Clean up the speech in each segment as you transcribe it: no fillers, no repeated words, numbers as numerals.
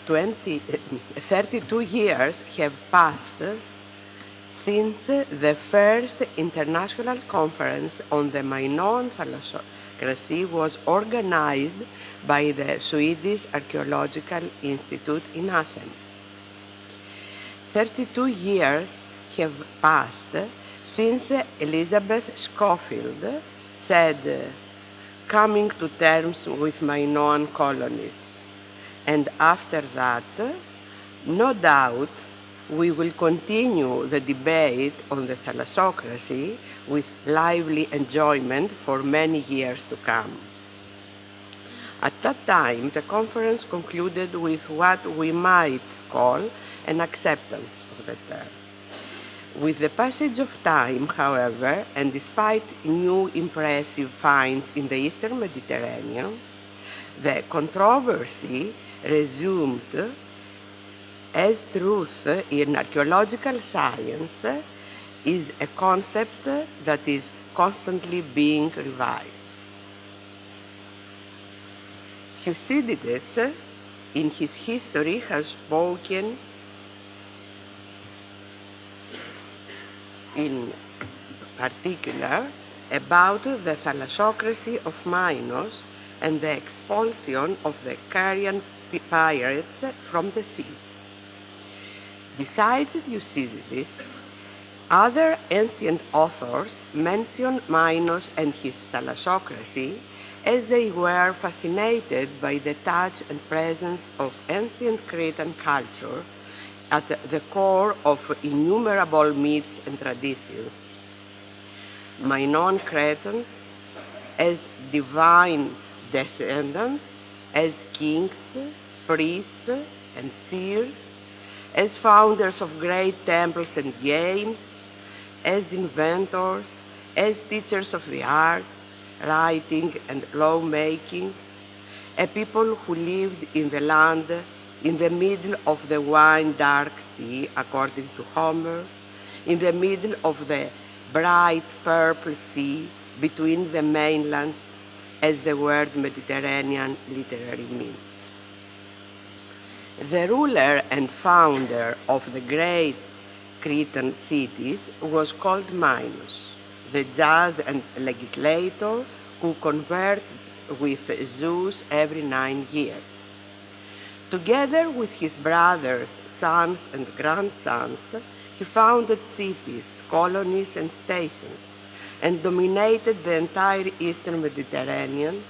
32 years have passed since the first international conference on the Minoan Thallasocracy was organized by the Swedish Archaeological Institute in Athens. 32 years have passed since Elizabeth Schofield said, "Coming to terms with Minoan colonies." And after that, no doubt, we will continue the debate on the Thallasocracy with lively enjoyment for many years to come. At that time, the conference concluded with what we might call an acceptance of the term. With the passage of time, however, and despite new impressive finds in the Eastern Mediterranean, the controversy resumed as truth in archaeological science is a concept that is constantly being revised. Thucydides, in his history, has spoken in particular about the Thallasocracy of Minos and the expulsion of the Carian pirates from the seas. Besides Thucydides, other ancient authors mention Minos and his Thallasocracy as they were fascinated by the touch and presence of ancient Cretan culture at the core of innumerable myths and traditions. Minoan Cretans as divine descendants, as kings, priests, and seers, as founders of great temples and games, as inventors, as teachers of the arts, writing and lawmaking, a people who lived in the land in the middle of the wine-dark sea, according to Homer, in the middle of the bright purple sea between the mainlands, as the word Mediterranean literally means. The ruler and founder of the great Cretan cities was called Minos, the judge and legislator who converts with Zeus every 9 years. Together with his brothers, sons, and grandsons, he founded cities, colonies, and stations, and dominated the entire Eastern Mediterranean,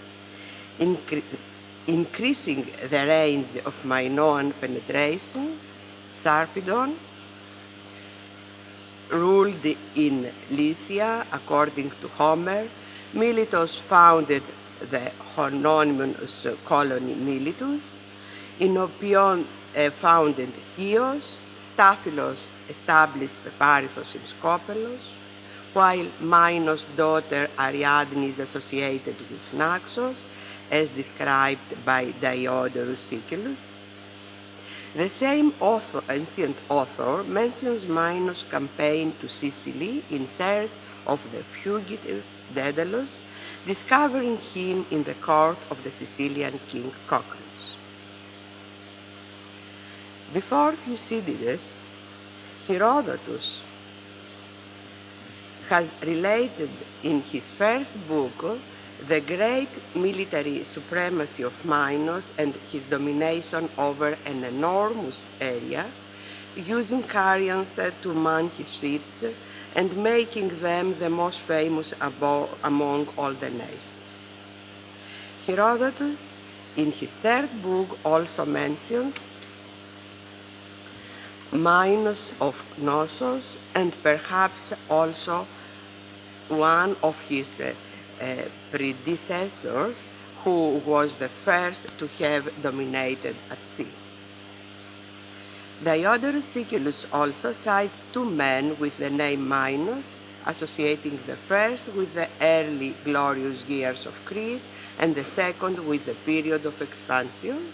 increasing the range of Minoan penetration. Sarpedon ruled in Lycia, according to Homer. Miletus founded the homonymous colony Miletus. Inopion founded Chios. Staphylos established Peparithos in Skopelos, while Minos' daughter Ariadne is associated with Naxos, as described by Diodorus Siculus. The same ancient author mentions Minos' campaign to Sicily in search of the fugitive Daedalus, discovering him in the court of the Sicilian king Coccus. Before Thucydides, Herodotus has related in his first book the great military supremacy of Minos and his domination over an enormous area, using Carians to man his ships and making them the most famous among all the nations. Herodotus, in his third book, also mentions Minos of Knossos, and perhaps also one of his predecessors, who was the first to have dominated at sea. Diodorus Siculus also cites 2 men with the name Minos, associating the first with the early glorious years of Crete and the second with the period of expansion,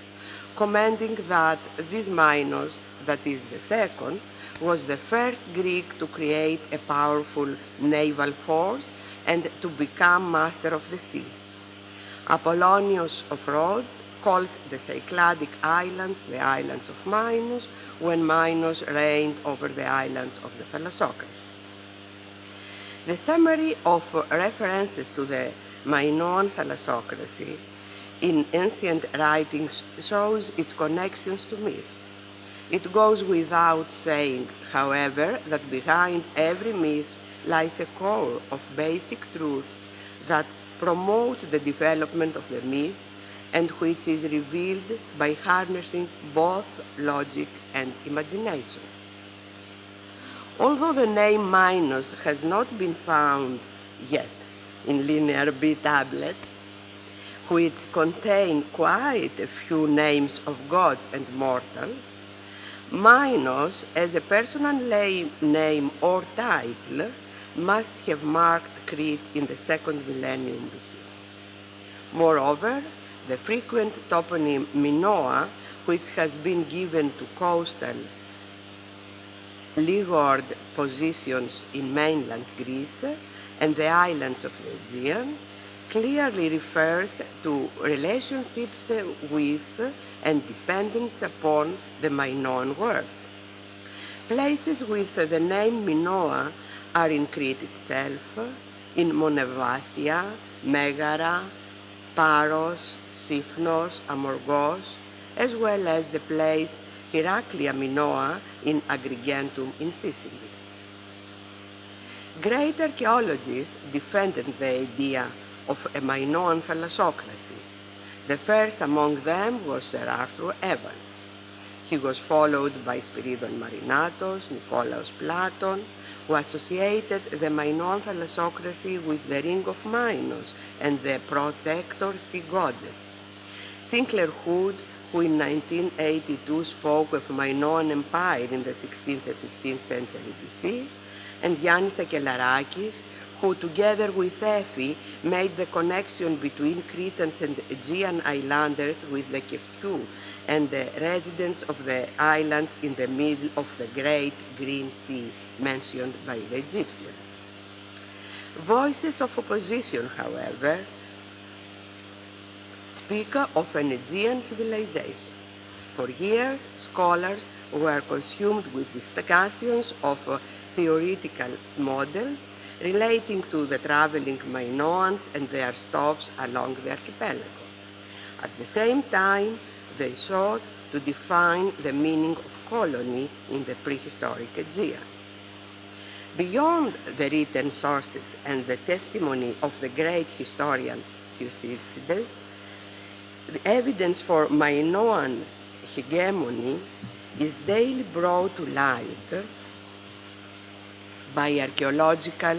commenting that this Minos, that is the second, was the first Greek to create a powerful naval force and to become master of the sea. Apollonius of Rhodes calls the Cycladic islands the islands of Minos, when Minos reigned over the islands of the Thallasocracy. The summary of references to the Minoan Thallasocracy in ancient writings shows its connections to myth. It goes without saying, however, that behind every myth lies a core of basic truth that promotes the development of the myth and which is revealed by harnessing both logic and imagination. Although the name Minos has not been found yet in Linear B tablets, which contain quite a few names of gods and mortals, Minos, as a personal name or title, must have marked Crete in the 2nd millennium BC. Moreover, the frequent toponym Minoa, which has been given to coastal leeward positions in mainland Greece and the islands of the Aegean, clearly refers to relationships with and dependence upon the Minoan world. Places with the name Minoa are in Crete itself, in Monevasia, Megara, Paros, Sifnos, Amorgos, as well as the place Heraclea Minoa in Agrigentum in Sicily. Great archaeologists defended the idea of a Minoan Thallasocracy. The first among them was Sir Arthur Evans. He was followed by Spiridon Marinatos, Nicolaus Platon, who associated the Minoan Thallasocracy with the Ring of Minos and the protector sea goddess. Sinclair Hood, who in 1982 spoke of Minoan Empire in the 16th and 15th century BC, and Yannis Akelarakis, who together with Efi made the connection between Cretans and Aegean islanders with the Keftiu and the residents of the islands in the middle of the Great Green Sea mentioned by the Egyptians. Voices of opposition, however, speak of an Aegean civilization. For years, scholars were consumed with discussions of theoretical models relating to the traveling Minoans and their stops along the archipelago. At the same time, they sought to define the meaning of colony in the prehistoric Aegean. Beyond the written sources and the testimony of the great historian Thucydides, the evidence for Minoan hegemony is daily brought to light by archaeological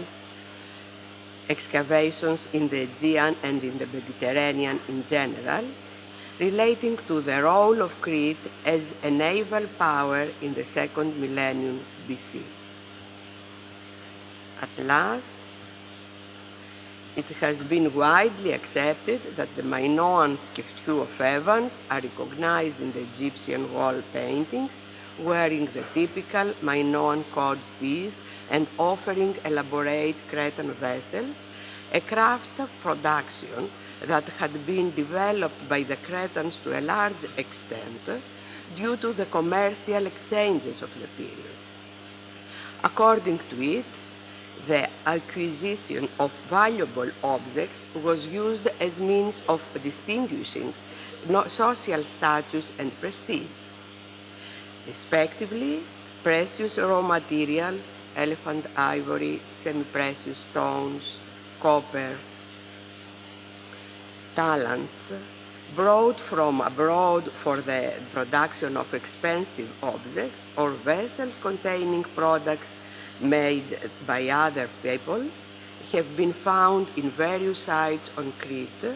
excavations in the Aegean and in the Mediterranean in general, relating to the role of Crete as a naval power in the 2nd millennium BC. At last, it has been widely accepted that the Minoan Keftiu of Evans are recognized in the Egyptian wall paintings, wearing the typical Minoan cod piece and offering elaborate Cretan vessels, a craft production that had been developed by the Cretans to a large extent due to the commercial exchanges of the period. According to it, the acquisition of valuable objects was used as means of distinguishing social status and prestige. Respectively, precious raw materials, elephant ivory, semi-precious stones, copper, talents, brought from abroad for the production of expensive objects, or vessels containing products made by other peoples, have been found in various sites on Crete,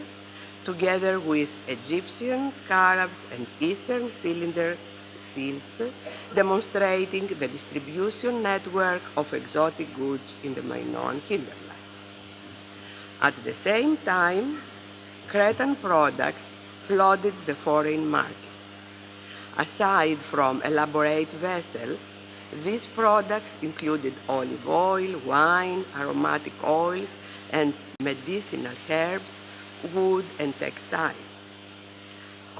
together with Egyptian scarabs and Eastern cylinder seals, demonstrating the distribution network of exotic goods in the Minoan hinterland. At the same time, Cretan products flooded the foreign markets. Aside from elaborate vessels, these products included olive oil, wine, aromatic oils, and medicinal herbs, wood, and textiles.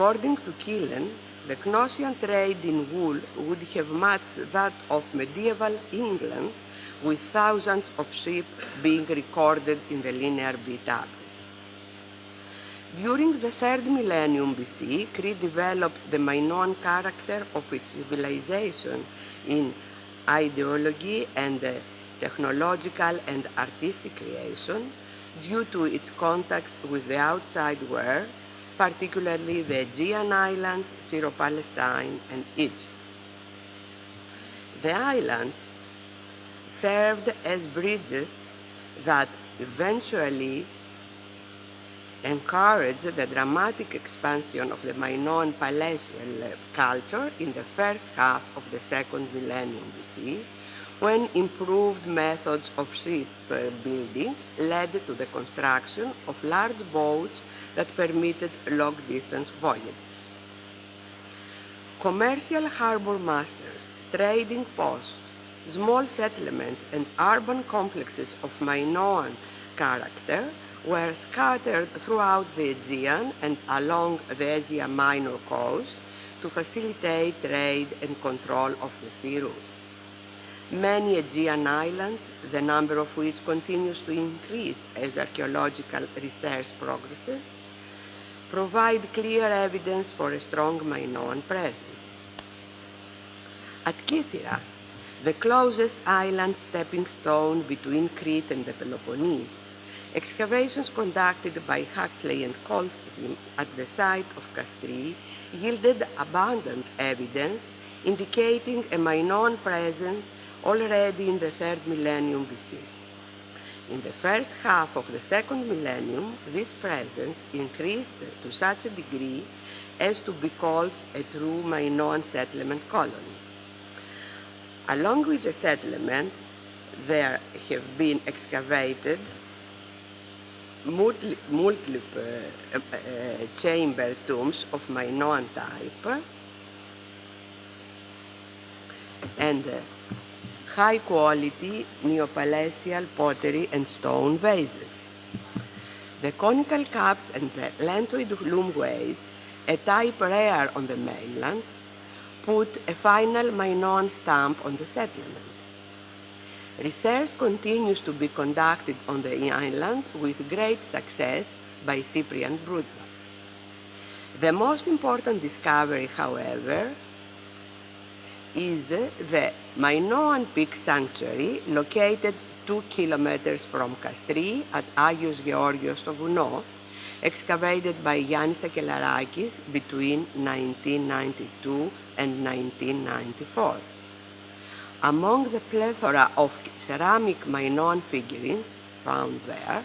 According to Killen, the Cnossian trade in wool would have matched that of medieval England, with thousands of sheep being recorded in the Linear B tablets. During the 3rd millennium BC, Crete developed the Minoan character of its civilization in ideology and technological and artistic creation due to its contacts with the outside world, particularly the Aegean Islands, Syro-Palestine, and Egypt. The islands served as bridges that eventually encouraged the dramatic expansion of the Minoan palatial culture in the first half of the 2nd millennium BC, when improved methods of ship building led to the construction of large boats that permitted long-distance voyages. Commercial harbor masters, trading posts, small settlements, and urban complexes of Minoan character were scattered throughout the Aegean and along the Asia Minor coast to facilitate trade and control of the sea routes. Many Aegean islands, the number of which continues to increase as archaeological research progresses, provide clear evidence for a strong Minoan presence. At Kythera, the closest island stepping stone between Crete and the Peloponnese, excavations conducted by Huxley and Coldstream at the site of Castrii yielded abundant evidence indicating a Minoan presence already in the 3rd millennium BC. In the first half of the 2nd millennium, this presence increased to such a degree as to be called a true Minoan settlement colony. Along with the settlement, there have been excavated multiple chamber tombs of Minoan type and high-quality neopalatial pottery and stone vases. The conical cups and the lentoid loom weights, a type rare on the mainland, put a final Minoan stamp on the settlement. Research continues to be conducted on the island with great success by Cyprian Brudman. The most important discovery, however, is the Minoan Peak Sanctuary, located 2 kilometers from Castrii at Agios Georgios to Vounous, excavated by Yannis Sakelarakis between 1992 and 1994. Among the plethora of ceramic Minoan figurines found there,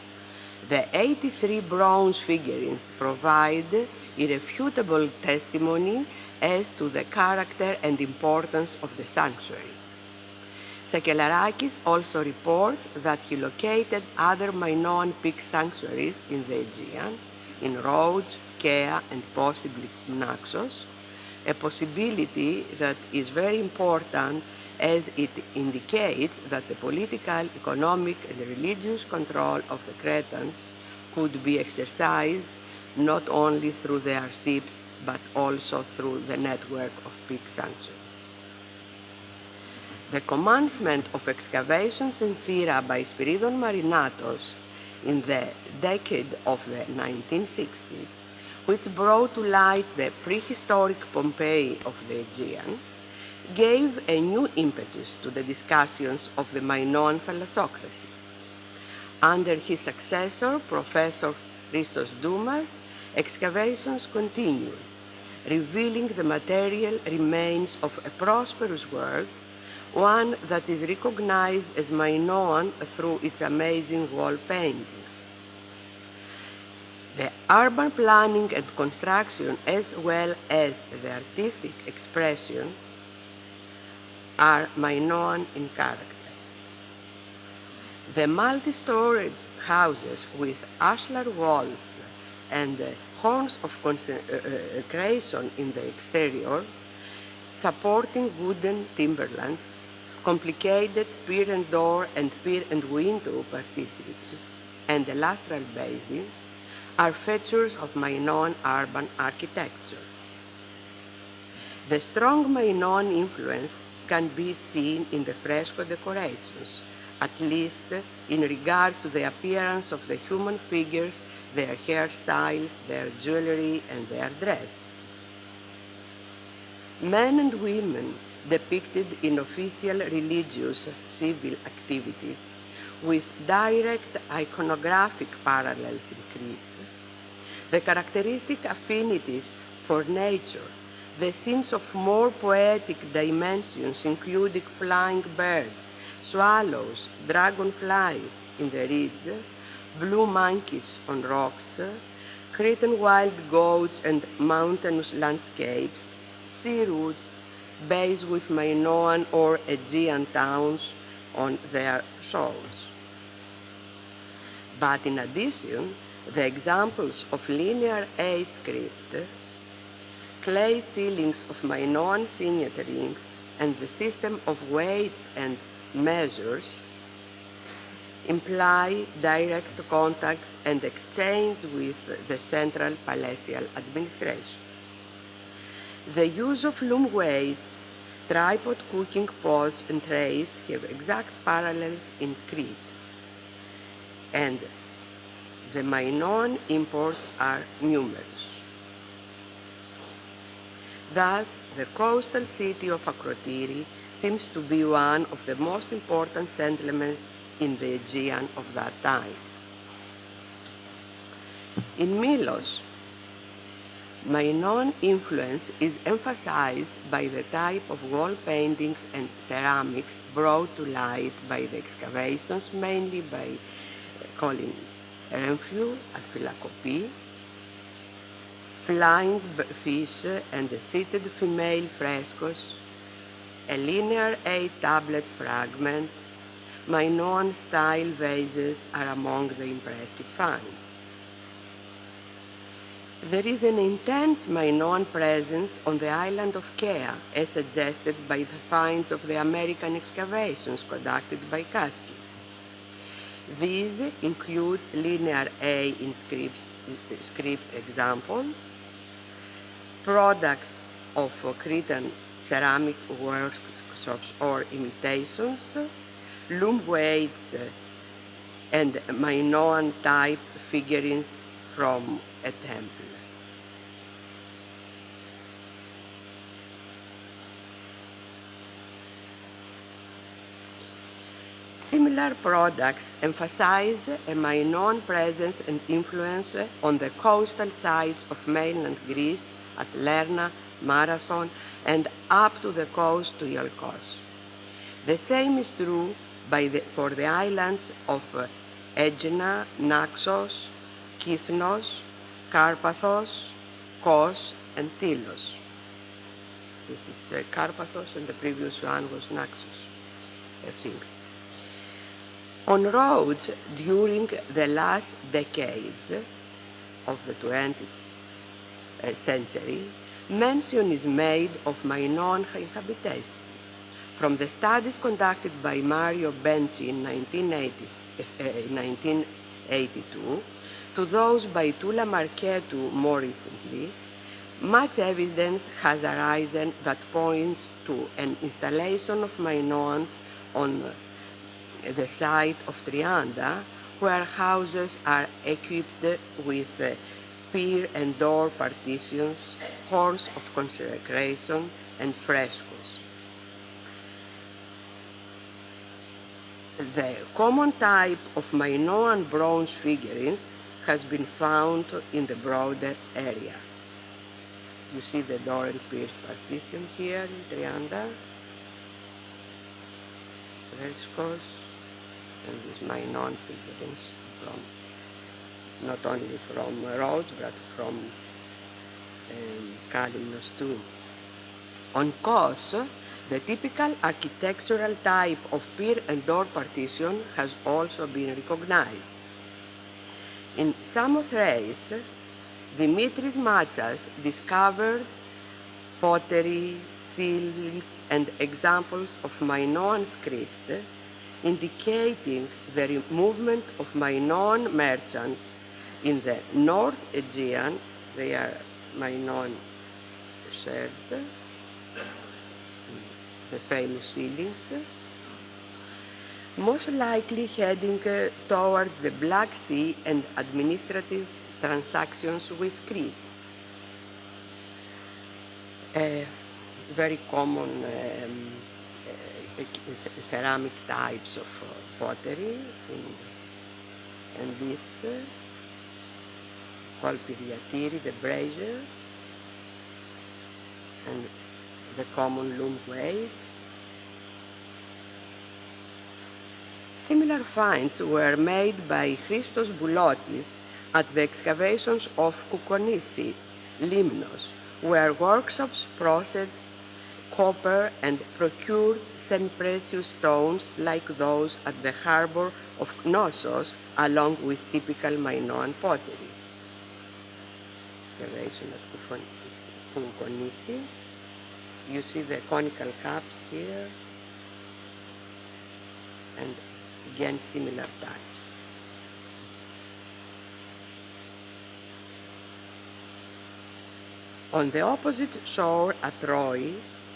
the 83 bronze figurines provide irrefutable testimony as to the character and importance of the sanctuary. Sakelarakis also reports that he located other Minoan peak sanctuaries in the Aegean, in Rhodes, Kea, and possibly Naxos, a possibility that is very important as it indicates that the political, economic, and religious control of the Cretans could be exercised not only through their ships, but also through the network of peak sanctuaries. The commencement of excavations in Thera by Spiridon Marinatos in the decade of the 1960s, which brought to light the prehistoric Pompeii of the Aegean, gave a new impetus to the discussions of the Minoan Thallasocracy. Under his successor, Professor Christos Doumas, excavations continued, revealing the material remains of a prosperous world, one that is recognized as Minoan through its amazing wall paintings. The urban planning and construction, as well as the artistic expression, are Minoan in character. The multi-storied houses with ashlar walls and horns of consecration in the exterior, supporting wooden timberlands, complicated pier and door and pier and window partitions, and the lastral basin, are features of Minoan urban architecture. The strong Minoan influence can be seen in the fresco decorations, at least in regard to the appearance of the human figures, their hairstyles, their jewelry, and their dress. Men and women depicted in official religious civil activities with direct iconographic parallels in Crete, the characteristic affinities for nature, the scenes of more poetic dimensions including flying birds, swallows, dragonflies in the reeds, blue monkeys on rocks, Cretan wild goats and mountainous landscapes, sea routes, bays with Minoan or Aegean towns on their shores. But in addition, the examples of linear A script, clay ceilings of Minoan signet rings, and the system of weights and measures imply direct contacts and exchange with the central palatial administration. The use of loom weights, tripod cooking pots, and trays have exact parallels in Crete, and the Minoan imports are numerous. Thus, the coastal city of Akrotiri seems to be one of the most important settlements in the Aegean of that time. In Milos, Minoan influence is emphasized by the type of wall paintings and ceramics brought to light by the excavations, mainly by Colin Renfrew at Phylakopi, flying fish and the seated female frescoes, a linear A tablet fragment, Minoan-style vases are among the impressive finds. There is an intense Minoan presence on the island of Kea, as suggested by the finds of the American excavations conducted by Kaskis. These include linear A script examples, products of Cretan ceramic workshops or imitations, loom weights, and Minoan type figurines from a temple. Similar products emphasize a Minoan presence and influence on the coastal sides of mainland Greece at Lerna, Marathon, and up to the coast to Iolkos. The same is true for the islands of Aegina, Naxos, Kythnos, Carpathos, Kos, and Tylos. This is Carpathos, and the previous one was Naxos, things. On roads during the last decades of the 20th century, mention is made of Minoan habitation. From the studies conducted by Mario Benci in 1982 to those by Tula Marchetu more recently, much evidence has arisen that points to an installation of Minoans on the site of Trianda, where houses are equipped with pier and door partitions, horns of consecration, and frescoes. The common type of Minoan bronze figurines has been found in the broader area. You see the door and piers partition here in Trianda, frescoes, and these Minoan figurines not only from Rhodes, but from Kalymnos too. On Kos, the typical architectural type of pier and door partition has also been recognized. In Samothrace, Dimitris Matsas discovered pottery, seals, and examples of Minoan script, indicating the movement of Minoan merchants In the North Aegean, they are Minoan sherds, the famous ceilings, most likely heading towards the Black Sea and administrative transactions with Crete. Very common ceramic types of pottery, and this called piriatiri, the brazier, and the common loom weights. Similar finds were made by Christos Boulotis at the excavations of Koukonisi, Limnos, where workshops processed copper and procured semi-precious stones like those at the harbor of Knossos, along with typical Minoan pottery. Excavation at Koukonisi. You see the conical caps here, and again similar types. On the opposite shore at Troy,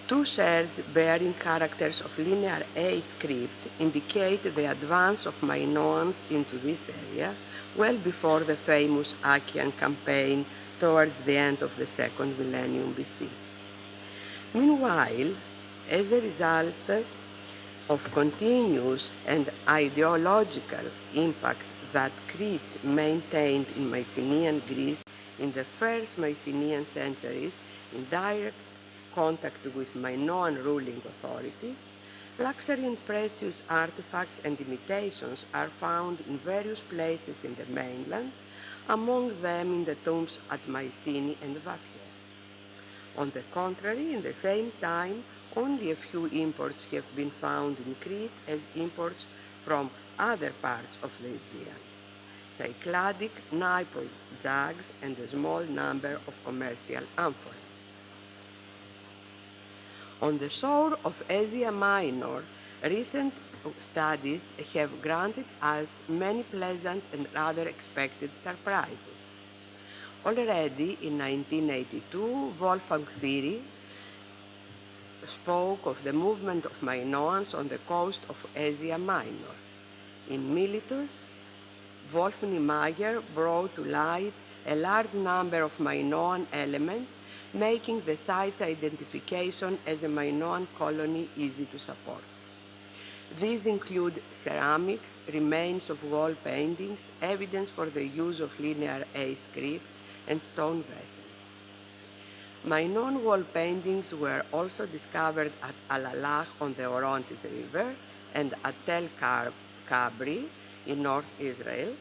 two sherds bearing characters of linear A script indicate the advance of Minoans into this area well before the famous Achaean campaign towards the end of the second millennium BC. Meanwhile, as a result of continuous and ideological impact that Crete maintained in Mycenaean Greece in the first Mycenaean centuries, in direct contact with Minoan ruling authorities, luxury and precious artifacts and imitations are found in various places in the mainland, among them in the tombs at Mycenae and Vaphia. On the contrary, in the same time, only a few imports have been found in Crete as imports from other parts of the Aegean: Cycladic, nipple jugs, and a small number of commercial amphorae. On the shore of Asia Minor, recent studies have granted us many pleasant and rather expected surprises. Already in 1982, Wolfgang Siri spoke of the movement of Minoans on the coast of Asia Minor. In Miletus, Wolf Niemeyer brought to light a large number of Minoan elements, making the site's identification as a Minoan colony easy to support. These include ceramics, remains of wall paintings, evidence for the use of linear A script, and stone vessels. Minoan wall paintings were also discovered at Al-Alach on the Orontes River and at Tel Kabri in North Israel,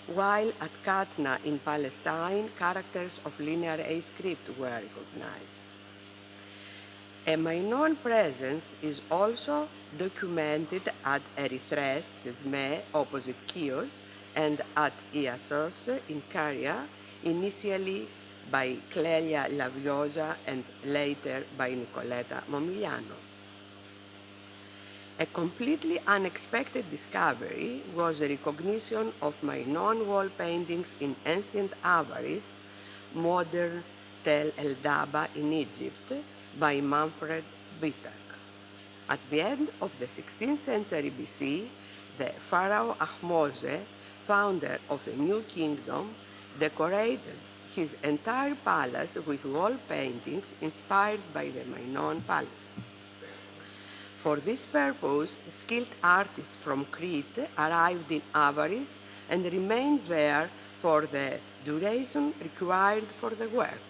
while at Katna in Palestine, characters of linear A script were recognized. A Minoan presence is also documented at Erythres, Tsesme, opposite Chios, and at Iassos in Caria, initially by Clelia Laviosa and later by Nicoletta Momigliano. A completely unexpected discovery was the recognition of Minoan wall paintings in ancient Avaris, modern Tel El Daba in Egypt, by Manfred Bitak. At the end of the 16th century BC, the pharaoh Ahmose, founder of the New Kingdom, decorated his entire palace with wall paintings inspired by the Minoan palaces. For this purpose, skilled artists from Crete arrived in Avaris and remained there for the duration required for the work.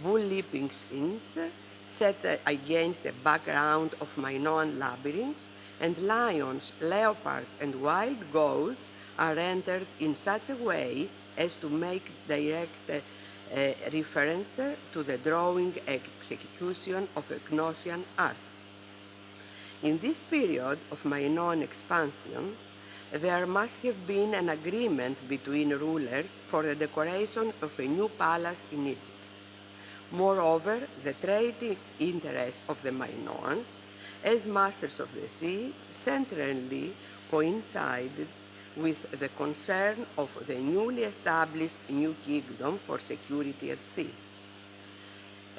Bull-leaping scenes set against a background of Minoan labyrinth, and lions, leopards, and wild goats are rendered in such a way as to make direct reference to the drawing execution of a Gnossian artist. In this period of Minoan expansion, there must have been an agreement between rulers for the decoration of a new palace in Egypt. Moreover, the trading interests of the Minoans, as masters of the sea, centrally coincided with the concern of the newly established new kingdom for security at sea.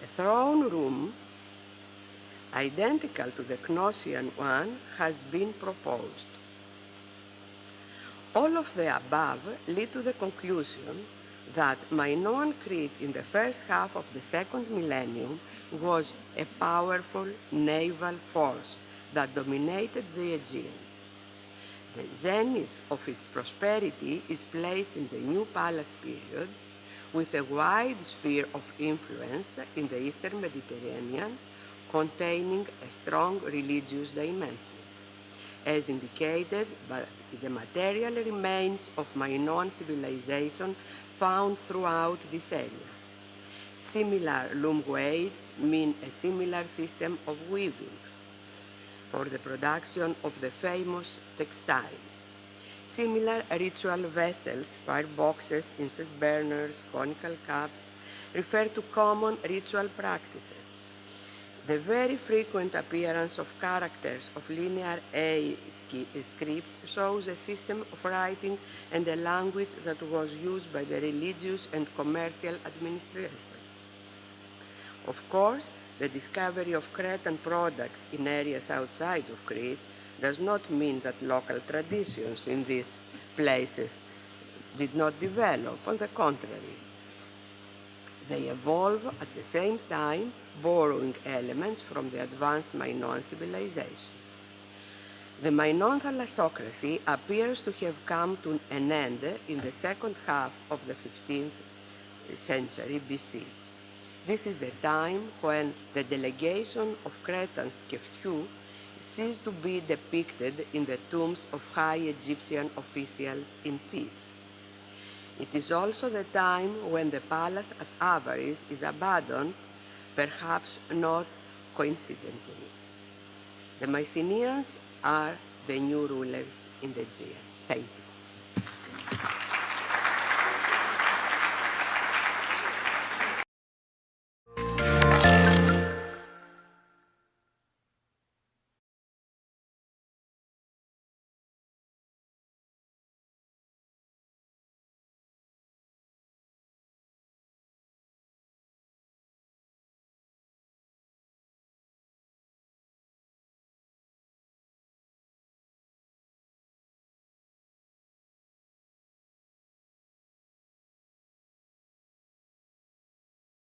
A throne room identical to the Cnossian one has been proposed. All of the above lead to the conclusion that Minoan Crete in the first half of the second millennium was a powerful naval force that dominated the Aegean. The zenith of its prosperity is placed in the New Palace period, with a wide sphere of influence in the Eastern Mediterranean containing a strong religious dimension, as indicated by the material remains of Minoan civilization found throughout this area. Similar loom weights mean a similar system of weaving for the production of the famous textiles. Similar ritual vessels, fire boxes, incense burners, conical cups, refer to common ritual practices. The very frequent appearance of characters of linear A script shows a system of writing and a language that was used by the religious and commercial administration. Of course, the discovery of Cretan products in areas outside of Crete does not mean that local traditions in these places did not develop. On the contrary, they evolve at the same time, borrowing elements from the advanced Minoan civilization. The Minoan Thallasocracy appears to have come to an end in the second half of the 15th century BC. This is the time when the delegation of Cretans Keftiu ceased to be depicted in the tombs of high Egyptian officials in Thebes. It is also the time when the palace at Avaris is abandoned, perhaps not coincidentally. The Mycenaeans are the new rulers in the Aegean. Thank you.